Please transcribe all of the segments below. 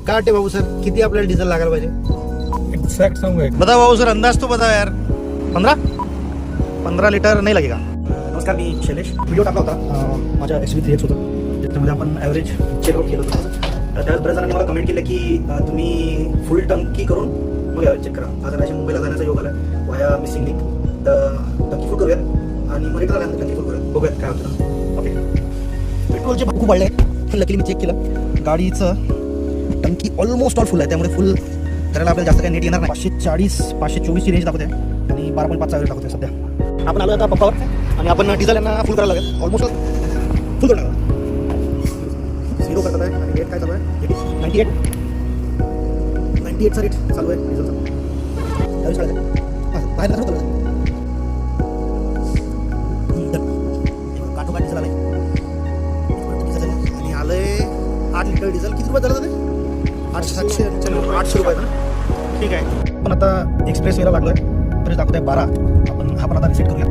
काय वाटते भाऊ सर, किती आपल्याला डिझेल लागायला पाहिजे? एक्झॅक्ट सांगू बता भाऊ सर, अंदाज तो बता यार. 15 लिटर नाही लागेगा. नमस्कार, मी शैलेश. व्हिडिओ टाकला होता माझ्या SV3X होतं, त्याच्यामध्ये आपण ॲव्हरेज चेकआउट केलं होतं. त्यावेळेस बऱ्याच जणांनी मला कमेंट केलं की तुम्ही फुल टंकी करून मग ॲव्हरेज चेक करा. आज राशी मुंबईला जाण्याचा योग आला वाया मिसिंग लिंक. टंकी फुल करूयात आणि मग रिटर्न आल्यानंतर टंकी फुल करूयात, बघूयात काय होतं. ओके, पेट्रोलचे भाव खूप वाढले. लकीली मी चेक केलं, गाडीचं टंकी ऑलमोस्ट ऑल फुल आहे, त्यामुळे फुल करायला आपल्याला जास्त काही नेट येणार नाही. 540-524 ची रेंज दाखवते आणि 12.5 ॲव्हरेज दाखवते सध्या. आपण आलो आता पंपावर आणि आपण डिझेल यांना फुल करायला लागेल. ऑलमोस्ट फुल करणार 0 करतात आहे आणि रेट काय चालू आहे? 98चा रेट चालू आहे डिझेलचा. त्यावेळेस काढायचं बाहेर चालू आहे. काठोकाठ डिझेल आलं आणि आलंय 8 लिटर डिझेल. किती रुपये झालं ते? 800 रुपये ना. ठीक आहे, पण आता एक्सप्रेस वेला लागलो आहे, तरी दाखवत आहे 12. आपण आता रिसेट करूया.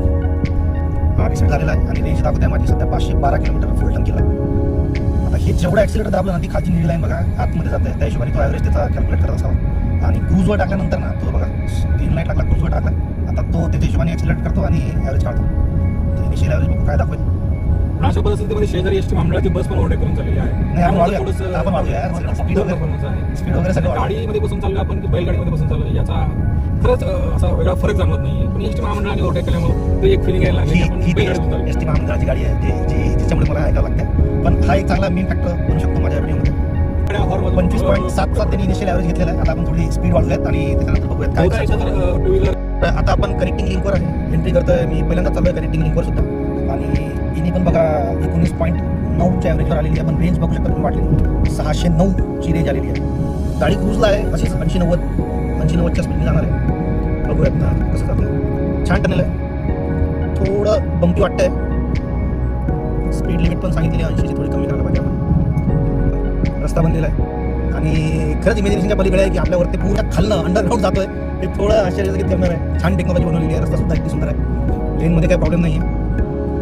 हा रिसेट झालेला आहे आणि रेंज दाखवत आहे माझी सध्या 512 किलोमीटर फुल टंकीला. आता हे जेवढं ॲक्सिलेटर दाबलं ना, ती खालची निळी लाईन बघा आतमध्ये जाते, त्या हिशोबाने तो ॲव्हरेज त्याचा कॅल्क्युलेट करत असावा. आणि क्रूजवर टाकल्यानंतर ना तो बघा ग्रीन लाईट टाकला, क्रूजवर टाकला, आता तो त्याच्या हिशोबाने ॲक्सिलेट करतो आणि ॲव्हरेज काढतो. तर इनिशियल ॲव्हरेज बघू काय दाखवेल. अशा परिस्थितीमध्ये शेजारी एसटी महामंडळाची बस पण ओव्हरटेक करून चाललेली आहे. नाही, आपण वाढूया स्पीड वगैरे सगळं. गाडीमध्ये बसून चाललं आपण की बैलगाडीमध्ये बसून चाललं, याचा खरंच असा वेगळा फरक जाणवत नाही. पण एसटी महामंडळाने ओव्हरटेक केल्यामुळे तो एक फिलिंग यायला लागली. एसटी महामंडळाची गाडी आहे त्याच्यामुळे मला ऐकावं लागतं. पण हा एक चांगला मेन फॅक्टर बनू शकतो माझ्या व्हिडिओमध्ये. 25.7चा त्यांनी इनिशियल ॲव्हरेज घेतलेला आहे. आता आपण थोडी स्पीड वाढवूयात आणि त्याच्यानंतर बघूयात काय. टू व्हीलर आता आपण कनेक्टिंग लिंकवर आहे, एंट्री करतोय. मी पहिल्यांदा चालू आहे कनेक्टिंग लिंकवर सुद्धा. आणि इनी पण बघा 19.9च्या ॲव्हरेजवर आलेली आहे. आपण रेंज बघू शकता, तुम्ही वाटली 609ची रेंज आलेली आहे. गाडी क्रूजला आहे अशीच 80-90च्या स्पीडने जाणार आहे. बघूयात ना कसं जातं. छान टनेल आहे, थोडं बंकी वाटतंय. स्पीड लिमिट पण सांगितली आहे 80ची, थोडी कमी करायला पाहिजे आपण. रस्ता बनलेला आहे आणि खरंच इमॅजिनेशनच्या पलीकडे आहे की आपल्यावरती पूर्ण खालनं अंडरग्राऊंड जातोय. हे थोडं आश्चर्यचकित करणार आहे. छान टेक्नॉलॉजी बनवलेली आहे. रस्ता सुद्धा अगदी सुंदर आहे. लेनमध्ये काही प्रॉब्लेम नाही आहे.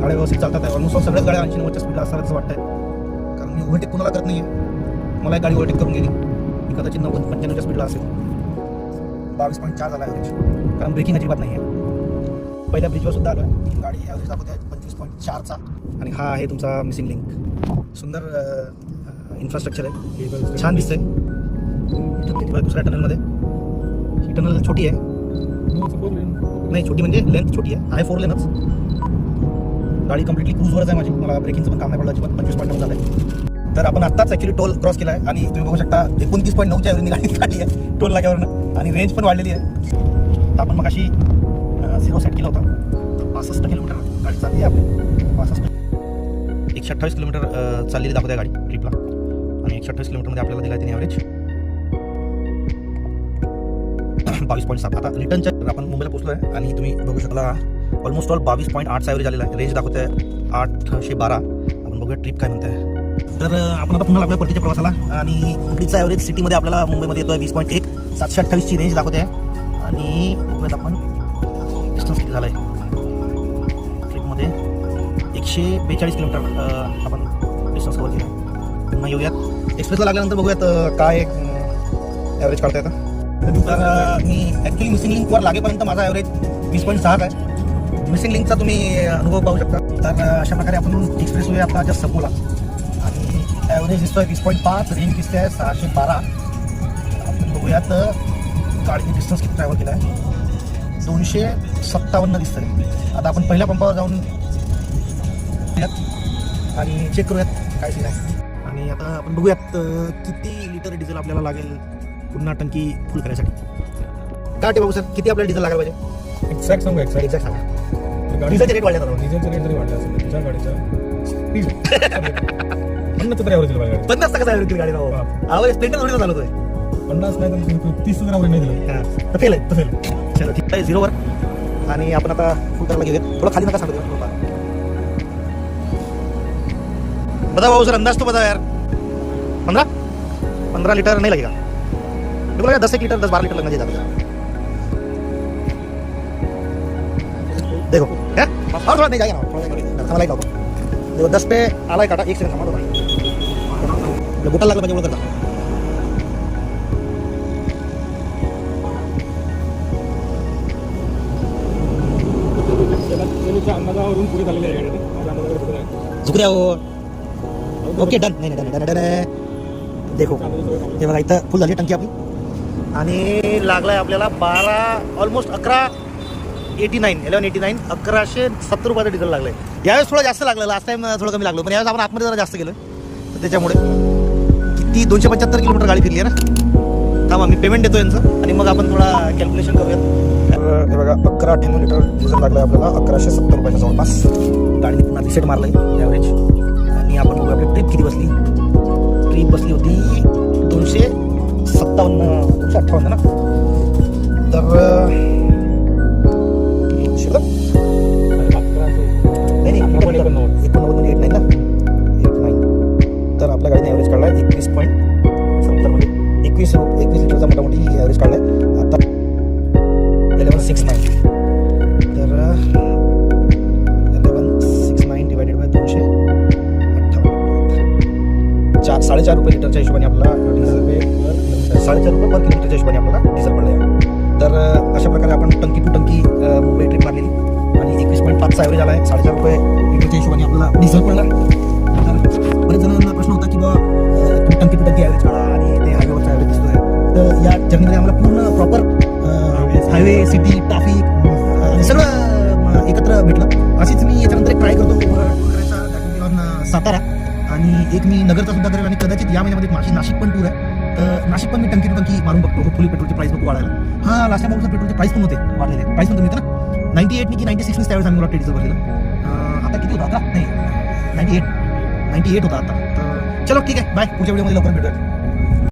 गाड्या व्यवस्थित चालतात आहे. ऑलमोस्ट सगळ्याच गाड्या 80-90च्या स्पीडला असतात असं वाटतंय, कारण मी ओव्हरटेक कोणाला करत नाही आहे. मला एक गाडी ओव्हरटेक करून गेली, मी कदाचित 90-95च्या स्पीडला असेल. 22.4 झाला ॲव्हरेज, कारण ब्रेकिंग अजिबात नाही आहे. पहिल्या ब्रिजवर सुद्धा आलो आहे. गाडी ॲव्हरेज दाखवते आहे 25.4चा. आणि हा आहे तुमचा मिसिंग लिंक. सुंदर इन्फ्रास्ट्रक्चर आहे, छान दिसतंय. दुसऱ्या टनलमध्ये ही टनल छोटी आहे, नाही छोटी म्हणजे लेंथ छोटी आहे 4 लेनच. गाडी कम्प्लिटली क्रूजवरच आहे माझी. मला ब्रेकिंगचं पण काम नाही पडलं अजिबात. 25.9 झालं आहे. तर आपण आत्ताच ॲक्च्युली टोल क्रॉस केला आहे आणि तुम्ही बघू शकता 29.9च्या ॲव्हरेजने गाडी काढली आहे टोल नाक्यावरनं. आणि रेंज पण वाढलेली आहे. तर आपण मग अशी 0 सेट केला होता, 65 किलोमीटर गाडी चालली आहे आपली. 128 किलोमीटर चाललेली दाखवते गाडी ट्रिपला. आणि 128 किलोमीटरमध्ये आपल्याला दिला आहे त्याने ॲव्हरेज 22.7. आता रिटर्नच्या आपण मुंबईला पोहोचलो आहे आणि तुम्ही बघू शकता ऑलमोस्ट ऑल 22.8चा ॲव्हरेज आलेला आहे. रेंज दाखवते 812. आपण बघूया ट्रिप काय म्हणते आहे. तर आपण आता पुन्हा लागलो परतीच्या प्रवासाला आणि हुबळीचा ॲव्हरेज सिटीमध्ये आपल्याला मुंबईमध्ये येतो आहे 20.1. 728ची रेंज दाखवते आहे. आणि बघूयात आपण डिस्टन्स किती झालं आहे ट्रिपमध्ये. 142 किलोमीटर आपण डिस्टन्स कवर केलं आहे. पुन्हा येऊयात एक्सप्रेसला लागल्यानंतर बघूयात काय ॲव्हरेज काढता येतं. तर मी ॲक्च्युली मिसिंग लिंकवर लागेपर्यंत माझा ॲव्हरेज 20.6 आहे. मिसिंग लिंकचा तुम्ही अनुभव पाहू शकता. तर अशा प्रकारे आपण एक्सप्रेस वे आपला जस्ट संपवला आणि ॲव्हरेज दिसतोय 20.5, रेंज दिसते आहे 612. आपण बघूयात गाडीने डिस्टन्स किती ट्रॅव्हल केला आहे. 257 दिसतं आहे. आता आपण पहिल्या पंपावर जाऊन आणि चेक करूयात काय सीन आहे. आणि आता आपण बघूयात किती लिटर डिझेल आपल्याला लागेल पुन्हा टंकी फुल करण्यासाठी. काय वाटते भाऊ सर, किती आपल्याला डिझेल लागायला पाहिजे? एक्झॅक्ट सांगू एक्झॅक्ट सांगा. डिझेलचे रेट वाढले आता. डिझेलचे रेट जरी वाढले असेल तुझ्या गाडीच्या 50 तरी ॲव्हरेज दिलं. 50 टक्का ॲव्हरेज गाडी राहू. आवाज स्प्लेंडर थोडी चालवतोय. 50 नाही तर 30 सुद्धा ॲव्हरेज नाही दिलं. तर फेल आहे, तर फेल. चलो ठीक आहे, 0वर. आणि आपण आता फुल करायला घेऊयात. थोडं खाली नका सांगतो. बता भाऊ सर, अंदाज तो बता यार. 15 लिटर नहीं लगेगा. देखो लगा 10 लीटर 10-12 लीटर लगना चाहिए. देखो है और थोड़ा नहीं जाएगा ना, थोड़ा लाइट होगा. देखो 10 पे आला काटा. 1 सेकंड थांबा. बोटा लागला पाहिजे. बोलत अजून पुढे झालेले आहे गाडी माझ्या अंदाजावर पुढे आहे. झुक द्या हो. Okay done. नाही डन डन डन. देखो हे बघा इथं फुल झाली टंकी आपली आणि लागलाय आपल्याला 12 ऑलमोस्ट 1189 1170 रुपयाचं डिझेल लागलंय. यावेळेस थोडं जास्त लागलं, लास्ट टाइम थोडं कमी लागलं, पण यावेळेस आपण आतमध्ये जरा जास्त गेलं तर त्याच्यामुळे किती 275 किलोमीटर गाडी फिरली आहे ना. थांबा मी पेमेंट देतो यांचं आणि मग आपण थोडा कॅल्क्युलेशन करूयात. हे बघा 1198 लिटर डिझेल लागलं आहे आपल्याला 1170 रुपयाच्या जवळपास. गाडीने पुन्हा रिसेट मारलं आहे ॲव्हरेज. आणि आपण बघू आपली ट्रिप किती बसली. ट्रिप बसली होती 258 ना. तर नाही 89 ना 89. तर आपल्या गाडीने ॲव्हरेज काढला आहे 21.70 म्हणजे 21 लिटरचा मोठामोठी ॲव्हरेज काढला आहे आता 1169. तर 1169 डिवायडेड बाय 258 4.5 रुपये लिटरच्या हिशोबाने आपल्याला डिझेल 4.5 रुपये पर किलोमीटरच्या हिशोबाने आपल्याला डिझेल पडलं आहे. तर अशा प्रकारे आपण टंकी टू टंकी मुंबई ट्रिप मारलेली आणि 21.5चा ॲव्हरेज आला आहे. 4.5 रुपये लिटरच्या हिशोबाने आपल्याला डिझेल पडला. तर बरेच जणांना प्रश्न होता की बा तुम्ही टंकी टू टंकी ॲव्हरेज काढा आणि ते हायवेवरचा ॲव्हरेज दिसतोय. तर या जर्नीमध्ये आम्हाला पूर्ण प्रॉपर हायवे सिटी ट्रॅफिक सगळं एकत्र भेटलं. अशीच मी याच्यानंतर एक ट्राय करतो करायचा सातारा आणि एक मी नगरचा सुद्धा करेल आणि कदाचित या महिन्यामध्ये माझी नाशिक पण टूर आहे. तर नाशिक पण मी टंकी टू टंकी मारून बघतो. फुली पेट्रोलची प्राईस नको वाढायला. हां लास्ट टाइम पेट्रोलचे प्राईस पण होते वाढलेले. प्राईस पण तुम्ही येतं ना 98 की 96 त्यावेळेस आम्ही मला डिझेल भरलेलं. आता किती होता आता नाही 98 होता आता. तर चलो ठीक आहे बाय. पुढच्या व्हिडिओमध्ये लवकर भेटूया.